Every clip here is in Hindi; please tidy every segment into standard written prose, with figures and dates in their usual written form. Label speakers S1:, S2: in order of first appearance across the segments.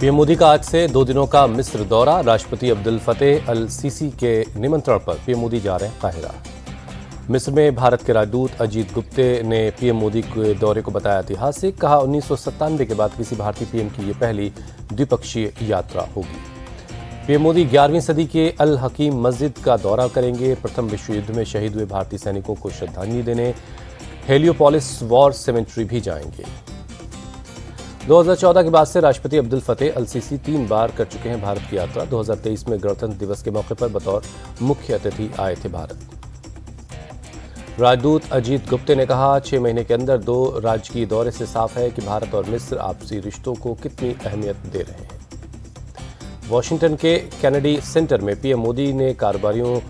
S1: पीएम मोदी का आज से 2 दिनों का मिस्र दौरा। राष्ट्रपति अब्दुल फतेह अल सीसी के निमंत्रण पर पीएम मोदी जा रहे हैं काहिरा। मिस्र में भारत के राजदूत अजीत गुप्ते ने पीएम मोदी के दौरे को बताया ऐतिहासिक। कहा 1997 के बाद किसी भारतीय पीएम की ये पहली द्विपक्षीय यात्रा होगी। पीएम मोदी 11वीं सदी के अल हकीम मस्जिद का दौरा करेंगे। प्रथम विश्व युद्ध में शहीद हुए भारतीय सैनिकों को श्रद्धांजलि देने हेलियोपोलिस वॉर सेमेंट्री भी जाएंगे। 2014 के बाद से राष्ट्रपति अब्दुल फतेह अल सीसी 3 बार कर चुके हैं भारत की यात्रा। 2023 में गणतंत्र दिवस के मौके पर बतौर मुख्य अतिथि आए थे भारत। राजदूत अजीत गुप्ते ने कहा 6 महीने के अंदर 2 राजकीय दौरे से साफ है कि भारत और मिस्र आपसी रिश्तों को कितनी अहमियत दे रहे हैं। वॉशिंगटन के कैनेडी सेंटर में पीएम मोदी ने कारोबारियों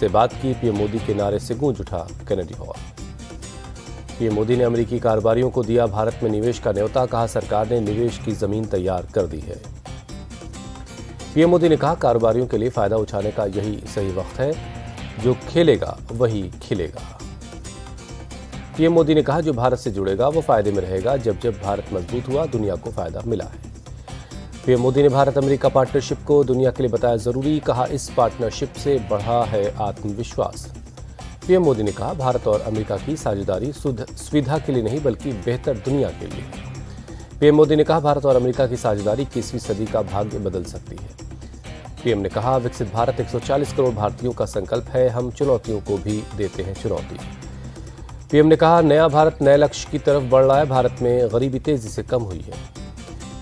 S1: से बात की। पीएम मोदी के नारे से गूंज उठा कैनेडी हॉल। पीएम मोदी ने अमेरिकी कारोबारियों को दिया भारत में निवेश का न्योता। कहा सरकार ने निवेश की जमीन तैयार कर दी है। पीएम मोदी ने कहा कारोबारियों के लिए फायदा उठाने का यही सही वक्त है। जो खेलेगा वही खिलेगा। पीएम मोदी ने कहा जो भारत से जुड़ेगा वो फायदे में रहेगा। जब जब भारत मजबूत हुआ दुनिया को फायदा मिला है। पीएम मोदी ने भारत अमेरिका पार्टनरशिप को दुनिया के लिए बताया जरूरी। कहा इस पार्टनरशिप से बढ़ा है आत्मविश्वास। पीएम मोदी ने कहा भारत और अमेरिका की साझेदारी सुविधा के लिए नहीं बल्कि बेहतर दुनिया के लिए। पीएम मोदी ने कहा भारत और अमेरिका की साझेदारी 21वीं सदी का भाग्य बदल सकती है। पीएम ने कहा विकसित भारत 140 करोड़ भारतीयों का संकल्प है। हम चुनौतियों को भी देते हैं चुनौती। पीएम ने कहा नया भारत नए लक्ष्य की तरफ बढ़ रहा है। भारत में गरीबी तेजी से कम हुई है।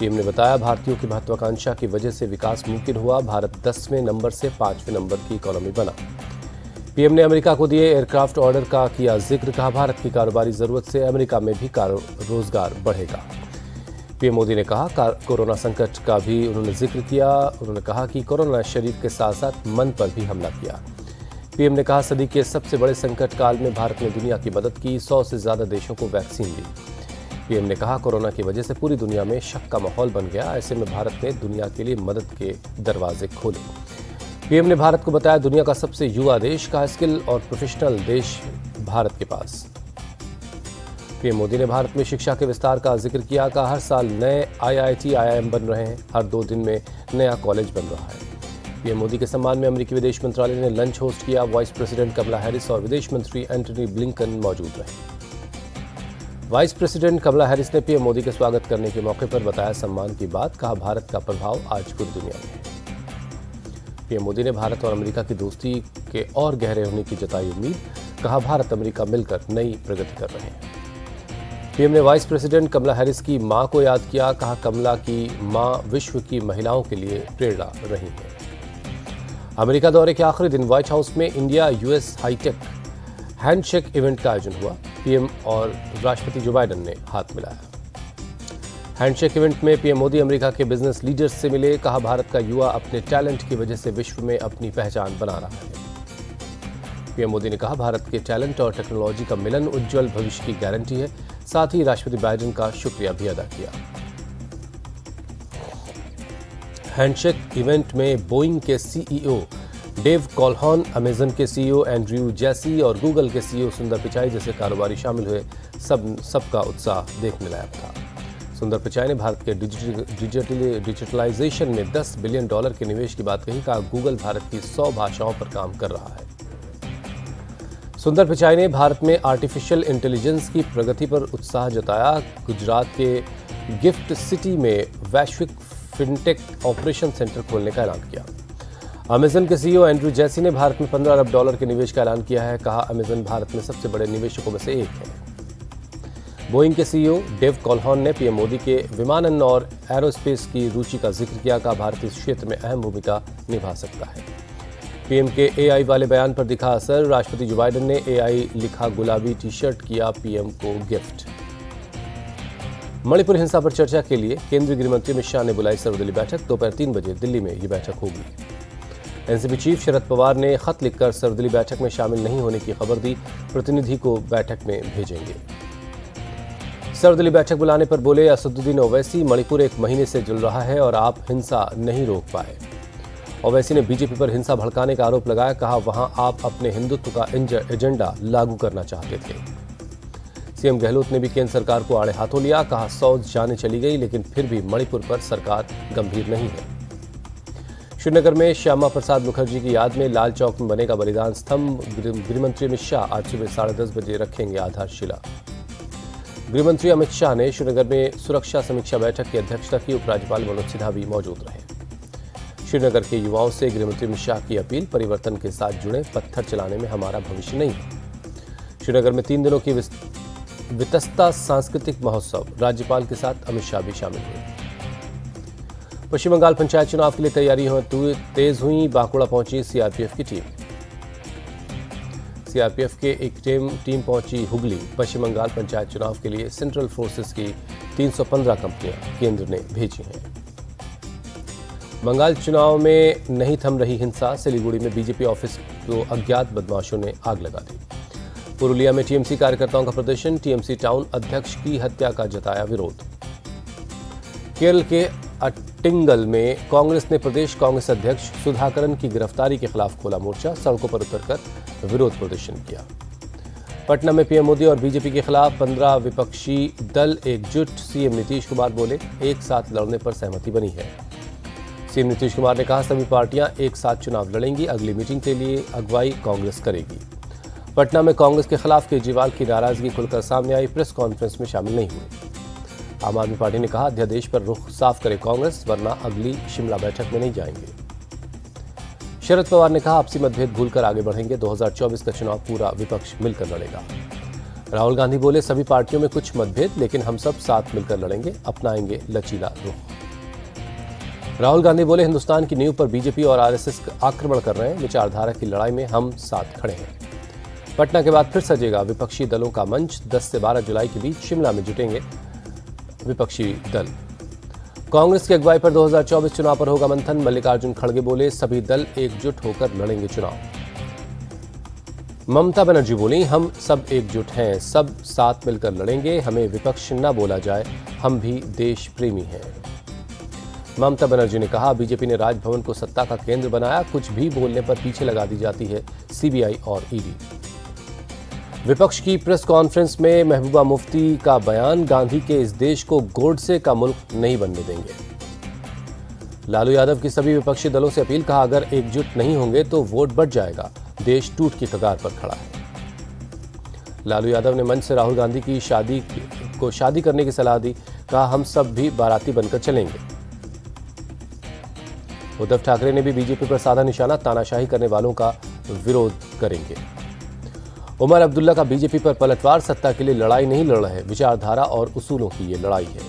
S1: पीएम ने बताया भारतीयों की महत्वाकांक्षा की वजह से विकास मुमकिन हुआ। भारत 10वें नंबर से 5वें नंबर की इकोनॉमी बना। पीएम ने अमेरिका को दिए एयरक्राफ्ट ऑर्डर का किया जिक्र। कहा भारत की कारोबारी जरूरत से अमेरिका में भी रोजगार बढ़ेगा। पीएम मोदी ने कहा कोरोना संकट का भी उन्होंने जिक्र किया। उन्होंने कहा कि कोरोना शरीर के साथ साथ मन पर भी हमला किया। पीएम ने कहा सदी के सबसे बड़े संकट काल में भारत ने दुनिया की मदद की। 100 से ज्यादा देशों को वैक्सीन दी। पीएम ने कहा कोरोना की वजह से पूरी दुनिया में शक का माहौल बन गया। ऐसे में भारत ने दुनिया के लिए मदद के दरवाजे खोले। पीएम ने भारत को बताया दुनिया का सबसे युवा देश। का स्किल और प्रोफेशनल देश भारत के पास। पीएम मोदी ने भारत में शिक्षा के विस्तार का जिक्र किया। कहा हर साल नए IIT IIM बन रहे हैं। हर 2 दिन में नया कॉलेज बन रहा है। पीएम मोदी के सम्मान में अमेरिकी विदेश मंत्रालय ने लंच होस्ट किया। वाइस प्रेसिडेंट कमला हैरिस और विदेश मंत्री एंटनी ब्लिंकन मौजूद रहे। वाइस प्रेसिडेंट कमला हैरिस ने पीएम मोदी के स्वागत करने के मौके पर बताया सम्मान की बात। कहा भारत का प्रभाव आज पूरी दुनिया में है। पीएम मोदी ने भारत और अमेरिका की दोस्ती के और गहरे होने की जताई उम्मीद। कहा भारत अमेरिका मिलकर नई प्रगति कर रहे हैं। पीएम ने वाइस प्रेसिडेंट कमला हैरिस की मां को याद किया। कहा कमला की मां विश्व की महिलाओं के लिए प्रेरणा रही है। अमेरिका दौरे के आखिरी दिन व्हाइट हाउस में India US high tech handshake event का आयोजन हुआ। पीएम और राष्ट्रपति जो बाइडेन ने हाथ मिलाया। हैंडशेक इवेंट में पीएम मोदी अमेरिका के बिजनेस लीडर्स से मिले। कहा भारत का युवा अपने टैलेंट की वजह से विश्व में अपनी पहचान बना रहा है। पीएम मोदी ने कहा भारत के टैलेंट और टेक्नोलॉजी का मिलन उज्जवल भविष्य की गारंटी है। साथ ही राष्ट्रपति बाइडेन का शुक्रिया भी अदा किया। हैंडशेक इवेंट में बोइंग के CEO डेव कॉलहॉन, अमेजन के CEO एंड्रयू जैसी और गूगल के CEO सुंदर पिचाई जैसे कारोबारी शामिल हुए। सबका उत्साह देखने लायक था। सुंदर पिचाई ने भारत के डिजिटलाइजेशन में $10 बिलियन के निवेश की बात कही। कहा गूगल भारत की 100 भाषाओं पर काम कर रहा है। सुंदर पिचाई ने भारत में आर्टिफिशियल इंटेलिजेंस की प्रगति पर उत्साह जताया। गुजरात के गिफ्ट सिटी में वैश्विक फिनटेक ऑपरेशन सेंटर खोलने का ऐलान किया। अमेजन के CEO एंड्रयू जैसी ने भारत में $15 अरब के निवेश का ऐलान किया है। कहा अमेजन भारत में सबसे बड़े निवेशकों में से एक है। बोइंग के CEO डेव कॉलहॉन ने पीएम मोदी के विमानन और एरोस्पेस की रुचि का जिक्र किया। कहा भारत इस क्षेत्र में अहम भूमिका निभा सकता है। पीएम के AI वाले बयान पर दिखा असर। राष्ट्रपति जो बाइडेन ने AI लिखा गुलाबी टी-शर्ट किया पीएम को गिफ्ट। मणिपुर हिंसा पर चर्चा के लिए केंद्रीय गृह मंत्री अमित शाह ने बुलाई सर्वदलीय बैठक। दोपहर 3 बजे दिल्ली में ये बैठक होगी। एनसीपी चीफ शरद पवार ने खत लिखकर सर्वदलीय बैठक में शामिल नहीं होने की खबर दी। प्रतिनिधि को बैठक में भेजेंगे। सर्वदलीय बैठक बुलाने पर बोले असदुद्दीन ओवैसी मणिपुर 1 महीने से जल रहा है और आप हिंसा नहीं रोक पाए। ओवैसी ने बीजेपी पर हिंसा भड़काने का आरोप लगाया। कहा वहां आप अपने हिंदुत्व का एजेंडा लागू करना चाहते थे। सीएम गहलोत ने भी केंद्र सरकार को आड़े हाथों लिया, कहा 100 जानें चली गई लेकिन फिर भी मणिपुर पर सरकार गंभीर नहीं है। श्रीनगर में श्यामा प्रसाद मुखर्जी की याद में लाल चौक में बनेगा बलिदान स्तंभ। गृहमंत्री अमित शाह आज सुबह 10:30 बजे रखेंगे आधारशिला। गृहमंत्री अमित शाह ने श्रीनगर में सुरक्षा समीक्षा बैठक की अध्यक्षता की। उपराज्यपाल मनोज सिन्हा भी मौजूद रहे। श्रीनगर के युवाओं से गृहमंत्री अमित शाह की अपील, परिवर्तन के साथ जुड़े, पत्थर चलाने में हमारा भविष्य नहीं है। श्रीनगर में 3 दिनों की वितस्ता सांस्कृतिक महोत्सव, राज्यपाल के साथ अमित शाह भी शामिल हुए। पश्चिम बंगाल पंचायत चुनाव के लिए तैयारियां तेज हुई। बांकुड़ा पहुंची सीआरपीएफ की टीम। सीआरपीएफ के एक टीम पहुंची हुगली। पश्चिम बंगाल पंचायत चुनाव के लिए सेंट्रल फोर्सेस की 315 कंपनियां केंद्र ने भेजी हैं। बंगाल चुनाव में नहीं थम रही हिंसा। सिलीगुड़ी में बीजेपी ऑफिस को अज्ञात बदमाशों ने आग लगा दी। पुरुलिया में टीएमसी कार्यकर्ताओं का प्रदर्शन। टीएमसी टाउन अध्यक्ष की हत्या का जताया विरोध। केरल के अट्टिंगल में कांग्रेस ने प्रदेश कांग्रेस अध्यक्ष सुधाकरन की गिरफ्तारी के खिलाफ खोला मोर्चा। सड़कों पर उतरकर विरोध प्रदर्शन किया। पटना में पीएम मोदी और बीजेपी के खिलाफ 15 विपक्षी दल एकजुट। सीएम नीतीश कुमार बोले, एक साथ लड़ने पर सहमति बनी है। सीएम नीतीश कुमार ने कहा, सभी पार्टियां एक साथ चुनाव लड़ेंगी। अगली मीटिंग के लिए अगुवाई कांग्रेस करेगी। पटना में कांग्रेस के खिलाफ केजरीवाल की नाराजगी खुलकर सामने आई। प्रेस कॉन्फ्रेंस में शामिल नहीं हुए। आम आदमी पार्टी ने कहा, अध्यादेश पर रुख साफ करे कांग्रेस, वरना अगली शिमला बैठक में नहीं जाएंगे। शरद पवार ने कहा, आपसी मतभेद भूलकर आगे बढ़ेंगे। 2024 का चुनाव पूरा विपक्ष मिलकर लड़ेगा। राहुल गांधी बोले, सभी पार्टियों में कुछ मतभेद, लेकिन हम सब साथ मिलकर लड़ेंगे, अपनाएंगे लचीला रुख। राहुल गांधी बोले, हिंदुस्तान की नींव पर बीजेपी और आरएसएस आक्रमण कर रहे हैं। विचारधारा की लड़ाई में हम साथ खड़े हैं। पटना के बाद फिर सजेगा विपक्षी दलों का मंच। 10 से 12 जुलाई के बीच शिमला में जुटेंगे विपक्षी दल। कांग्रेस की अगुवाई पर 2024 चुनाव पर होगा मंथन। मल्लिकार्जुन खड़गे बोले, सभी दल एकजुट होकर लड़ेंगे चुनाव। ममता बनर्जी बोली, हम सब एकजुट हैं, सब साथ मिलकर लड़ेंगे। हमें विपक्ष न बोला जाए, हम भी देश प्रेमी हैं। ममता बनर्जी ने कहा, बीजेपी ने राजभवन को सत्ता का केंद्र बनाया। कुछ भी बोलने पर पीछे लगा दी जाती है सीबीआई और ईडी। विपक्ष की प्रेस कॉन्फ्रेंस में महबूबा मुफ्ती का बयान, गांधी के इस देश को गोडसे का मुल्क नहीं बनने देंगे। लालू यादव की सभी विपक्षी दलों से अपील, कहा, अगर एकजुट नहीं होंगे तो वोट बढ़ जाएगा। देश टूट की कगार पर खड़ा है। लालू यादव ने मंच से राहुल गांधी की शादी करने की सलाह दी। कहा, हम सब भी बाराती बनकर चलेंगे। उद्धव ठाकरे ने भी बीजेपी पर साधा निशाना, तानाशाही करने वालों का विरोध करेंगे। उमर अब्दुल्ला का बीजेपी पर पलटवार, सत्ता के लिए लड़ाई नहीं लड़ रहे, विचारधारा और उसूलों की ये लड़ाई है।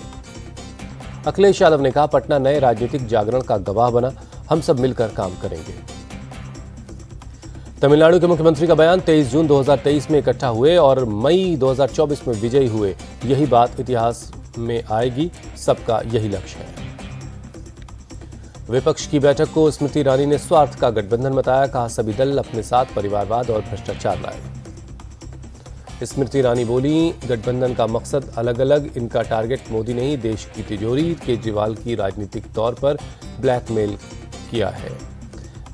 S1: अखिलेश यादव ने कहा, पटना नए राजनीतिक जागरण का गवाह बना, हम सब मिलकर काम करेंगे। तमिलनाडु के मुख्यमंत्री का बयान, 23 जून 2023 में इकट्ठा हुए और मई 2024 में विजयी हुए। यही बात इतिहास में आएगी, सबका यही लक्ष्य है। विपक्ष की बैठक को स्मृति ईरानी ने स्वार्थ का गठबंधन बताया। कहा, सभी दल अपने साथ परिवारवाद और भ्रष्टाचार लाए। स्मृति ईरानी बोली, गठबंधन का मकसद अलग अलग, इनका टारगेट मोदी नहीं, देश की तिजोरी। केजरीवाल की राजनीतिक तौर पर ब्लैकमेल किया है।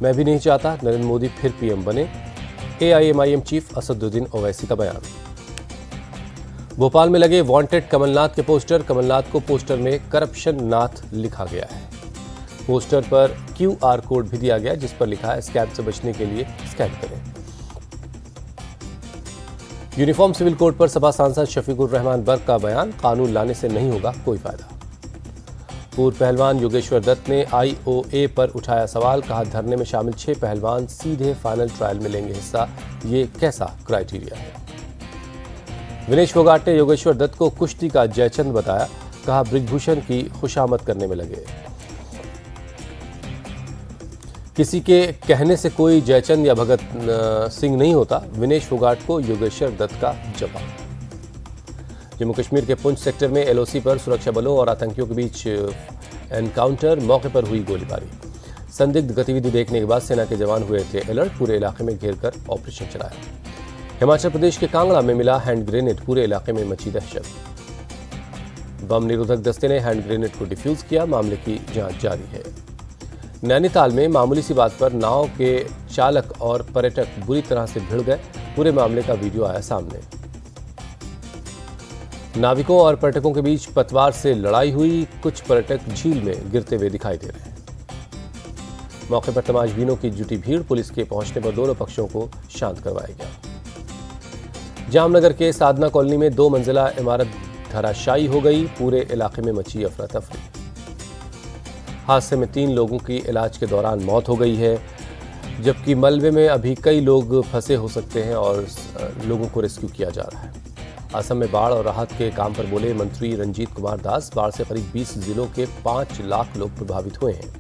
S1: मैं भी नहीं चाहता नरेंद्र मोदी फिर पीएम बने। एआईएमआईएम चीफ असदुद्दीन ओवैसी का बयान। भोपाल में लगे वांटेड कमलनाथ के पोस्टर, कमलनाथ को पोस्टर में करप्शन नाथ लिखा गया है। पोस्टर पर QR कोड भी दिया गया, जिस पर लिखा है, स्कैम से बचने के लिए स्कैन करें। यूनिफॉर्म सिविल कोड पर सपा सांसद शफीकुर रहमान बर्क का बयान, कानून लाने से नहीं होगा कोई फायदा। पूर्व पहलवान योगेश्वर दत्त ने IOA पर उठाया सवाल। कहा, धरने में शामिल 6 पहलवान सीधे फाइनल ट्रायल में लेंगे हिस्सा, ये कैसा क्राइटेरिया है। विनेश फोगाट ने योगेश्वर दत्त को कुश्ती का जयचंद बताया। कहा, ब्रिजभूषण की खुशामद करने में लगे। किसी के कहने से कोई जयचंद या भगत सिंह नहीं होता, विनेश फोगाट को योगेश्वर दत्त का जवाब। जम्मू कश्मीर के पुंछ सेक्टर में LOC पर सुरक्षा बलों और आतंकियों के बीच एनकाउंटर, मौके पर हुई गोलीबारी। संदिग्ध गतिविधि देखने के बाद सेना के जवान हुए थे अलर्ट, पूरे इलाके में घेर कर ऑपरेशन चलाया। हिमाचल प्रदेश के कांगड़ा में मिला हैंड ग्रेनेड, पूरे इलाके में मची दहशत। बम निरोधक दस्ते ने हैंड ग्रेनेड को डिफ्यूज किया, मामले की जांच जारी है। नैनीताल में मामूली सी बात पर नाव के चालक और पर्यटक बुरी तरह से भिड़ गए, पूरे मामले का वीडियो आया सामने। नाविकों और पर्यटकों के बीच पतवार से लड़ाई हुई, कुछ पर्यटक झील में गिरते हुए दिखाई दे रहे हैं। मौके पर तमाशबीनों की जुटी भीड़, पुलिस के पहुंचने पर दोनों पक्षों को शांत करवाया गया। जामनगर के साधना कॉलोनी में 2 मंजिला इमारत धराशायी हो गई, पूरे इलाके में मची अफरा तफरी। हादसे में 3 लोगों की इलाज के दौरान मौत हो गई है, जबकि मलबे में अभी कई लोग फंसे हो सकते हैं और लोगों को रेस्क्यू किया जा रहा है। असम में बाढ़ और राहत के काम पर बोले मंत्री रंजीत कुमार दास, बाढ़ से करीब 20 जिलों के 5 लाख लोग प्रभावित हुए हैं।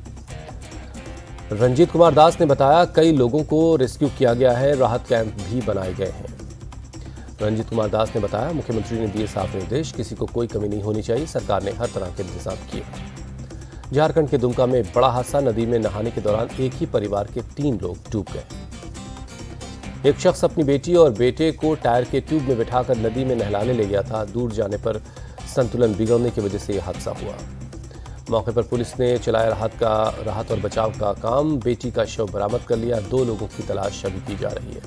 S1: रंजीत कुमार दास ने बताया, कई लोगों को रेस्क्यू किया गया है, राहत कैंप भी बनाए गए हैं। रंजीत कुमार दास ने बताया, मुख्यमंत्री ने दिए साफ निर्देश, किसी को कोई कमी नहीं होनी चाहिए, सरकार ने हर तरह के इंतजाम किए हैं। झारखंड के दुमका में बड़ा हादसा, नदी में नहाने के दौरान एक ही परिवार के 3 लोग डूब गए। एक शख्स अपनी बेटी और बेटे को टायर के ट्यूब में बिठाकर नदी में नहलाने ले गया था। दूर जाने पर संतुलन बिगड़ने की वजह से यह हादसा हुआ। मौके पर पुलिस ने चलाया राहत और बचाव का काम। बेटी का शव बरामद कर लिया। 2 लोगों की तलाश अभी की जा रही है।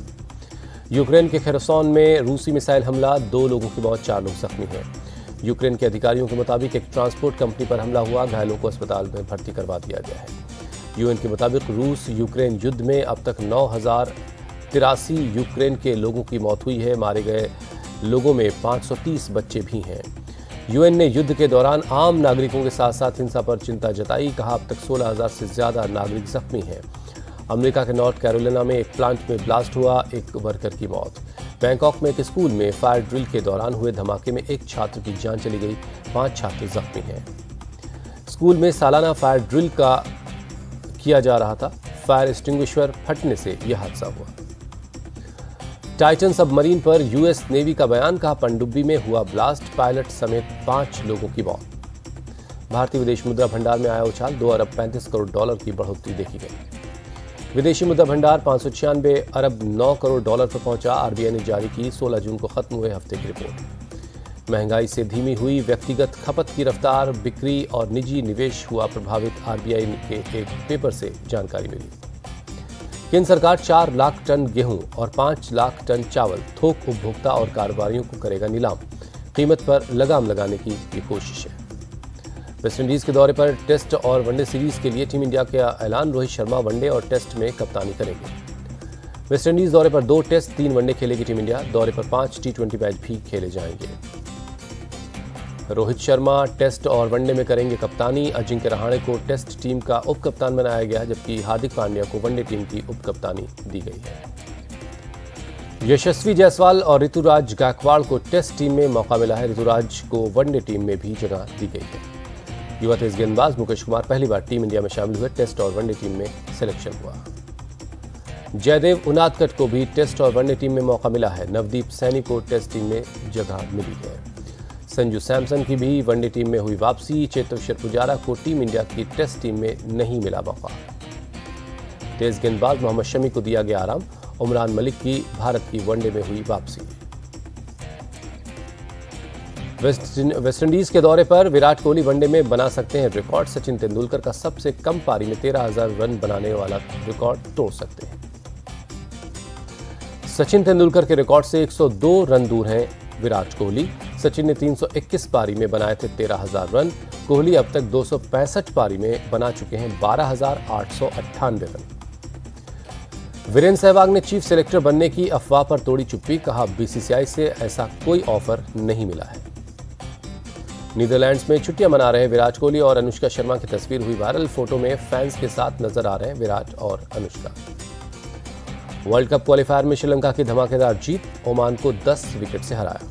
S1: यूक्रेन के खेरसोन में रूसी मिसाइल हमला, 2 लोगों की मौत, 4 लोग जख्मी हैं। यूक्रेन के अधिकारियों के मुताबिक एक ट्रांसपोर्ट कंपनी पर हमला हुआ, घायलों को अस्पताल में भर्ती करवा दिया गया है। यूएन के मुताबिक रूस यूक्रेन युद्ध में अब तक 9,083 यूक्रेन के लोगों की मौत हुई है। मारे गए लोगों में 530 बच्चे भी हैं। यूएन ने युद्ध के दौरान आम नागरिकों के साथ साथ हिंसा पर चिंता जताई। कहा, अब तक 16,000 से ज्यादा नागरिक जख्मी हैं। अमेरिका के नॉर्थ कैरोलिना में एक प्लांट में ब्लास्ट हुआ, एक वर्कर की मौत। बैंकॉक में एक स्कूल में फायर ड्रिल के दौरान हुए धमाके में एक छात्र की जान चली गई, 5 छात्र जख्मी हैं। स्कूल में सालाना फायर ड्रिल का किया जा रहा था, फायर एक्सटिंग्विशर फटने से यह हादसा हुआ। टाइटन सबमरीन पर यूएस नेवी का बयान, कहा पनडुब्बी में हुआ ब्लास्ट, पायलट समेत 5 लोगों की मौत। भारतीय विदेश मुद्रा भंडार में आया उछाल, 2 अरब 35 करोड़ डॉलर की बढ़ोतरी देखी गई। विदेशी मुद्रा भंडार 596 अरब 9 करोड़ डॉलर पर पहुंचा। आरबीआई ने जारी की 16 जून को खत्म हुए हफ्ते की रिपोर्ट। महंगाई से धीमी हुई व्यक्तिगत खपत की रफ्तार, बिक्री और निजी निवेश हुआ प्रभावित, आरबीआई के एक पेपर से जानकारी मिली। केंद्र सरकार 4 लाख टन गेहूं और 5 लाख टन चावल थोक उपभोक्ता और कारोबारियों को करेगा नीलाम। कीमत पर लगाम लगाने की ये कोशिश है। वेस्टइंडीज के दौरे पर टेस्ट और वनडे सीरीज के लिए टीम इंडिया का ऐलान, रोहित शर्मा वनडे और टेस्ट में कप्तानी करेंगे। वेस्टइंडीज दौरे पर 2 टेस्ट 3 वनडे खेलेगी टीम इंडिया। दौरे पर 5 T20 मैच भी खेले जाएंगे। रोहित शर्मा टेस्ट और वनडे में करेंगे कप्तानी। अजिंक्य रहाणे को टेस्ट टीम का उप कप्तान बनाया गया, जबकि हार्दिक पांड्या को वनडे टीम की उप कप्तानी दी गई है। यशस्वी जायसवाल और ऋतुराज गायकवाड़ को टेस्ट टीम में मौका मिला है। ऋतुराज को वनडे टीम में भी जगह दी गई है। युवा तेज गेंदबाज मुकेश कुमार पहली बार टीम इंडिया में शामिल हुए। टेस्ट और वनडे टीम में सिलेक्शन हुआ। जयदेव उनादकट को भी टेस्ट और वनडे टीम में मौका मिला है। नवदीप सैनी को टेस्ट टीम में जगह मिली है। संजू सैमसन की भी वनडे टीम में हुई वापसी। चेतेश्वर पुजारा को टीम इंडिया की टेस्ट टीम में नहीं मिला मौका। तेज गेंदबाज मोहम्मद शमी को दिया गया आराम। उमरान मलिक की भारत की वनडे में हुई वापसी। वेस्टइंडीज के दौरे पर विराट कोहली वनडे में बना सकते हैं रिकॉर्ड। सचिन तेंदुलकर का सबसे कम पारी में 13,000 रन बनाने वाला रिकॉर्ड तोड़ सकते हैं। सचिन तेंदुलकर के रिकॉर्ड से 102 रन दूर हैं विराट कोहली। सचिन ने 321 पारी में बनाए थे 13,000 रन। कोहली अब तक 265 पारी में बना चुके हैं 12,898 रन। वीरेंद्र सहवाग ने चीफ सेलेक्टर बनने की अफवाह पर तोड़ी चुप्पी। कहा, बीसीसीआई से ऐसा कोई ऑफर नहीं मिला है। नीदरलैंड्स में छुट्टियां मना रहे विराट कोहली और अनुष्का शर्मा की तस्वीर हुई वायरल। फोटो में फैंस के साथ नजर आ रहे हैं विराट और अनुष्का। वर्ल्ड कप क्वालिफायर में श्रीलंका की धमाकेदार जीत, ओमान को 10 विकेट से हराया।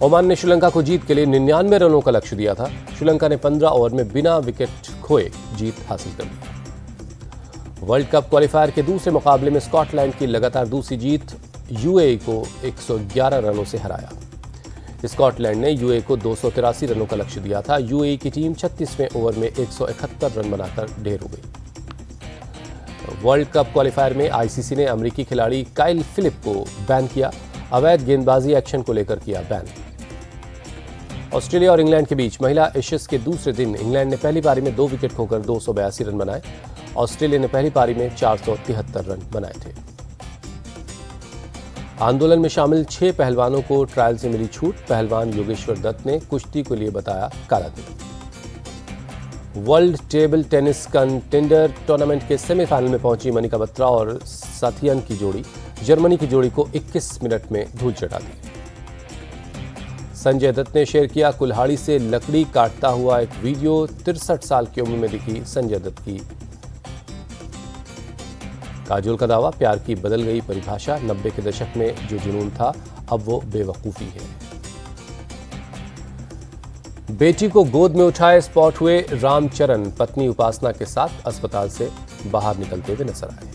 S1: ओमान ने श्रीलंका को जीत के लिए 99 रनों का लक्ष्य दिया था। श्रीलंका ने 15 ओवर में बिना विकेट खोए जीत हासिल कर ली। वर्ल्ड कप क्वालिफायर के दूसरे मुकाबले में स्कॉटलैंड की लगातार दूसरी जीत, यूएई को 111 रनों से हराया। स्कॉटलैंड ने यूएई को 283 रनों का लक्ष्य दिया था। यूएई की टीम 36वें ओवर में 171 रन बनाकर ढेर हो गई। वर्ल्ड कप क्वालिफायर में आईसीसी ने अमेरिकी खिलाड़ी काइल फिलिप को बैन किया। अवैध गेंदबाजी एक्शन को लेकर किया बैन। ऑस्ट्रेलिया और इंग्लैंड के बीच महिला एशेज के दूसरे दिन इंग्लैंड ने पहली पारी में 2 विकेट खोकर 282 रन बनाए। ऑस्ट्रेलिया ने पहली पारी में 473 रन बनाए थे। आंदोलन में शामिल 6 पहलवानों को ट्रायल से मिली छूट। पहलवान योगेश्वर दत्त ने कुश्ती को लिए बताया काला दिन। World table tennis contender tournament के सेमीफाइनल में पहुंची मनिका बत्रा और साथियन की जोड़ी जर्मनी की जोड़ी को 21 मिनट में धूल चटा दी। संजय दत्त ने शेयर किया कुल्हाड़ी से लकड़ी काटता हुआ एक वीडियो। 63 साल की उम्र में दिखी संजय दत्त की। काजोल का दावा, प्यार की बदल गई परिभाषा। 90 के दशक में जो जुनून था अब वो बेवकूफी है। बेटी को गोद में उठाए स्पॉट हुए रामचरण। पत्नी उपासना के साथ अस्पताल से बाहर निकलते हुए नजर आए।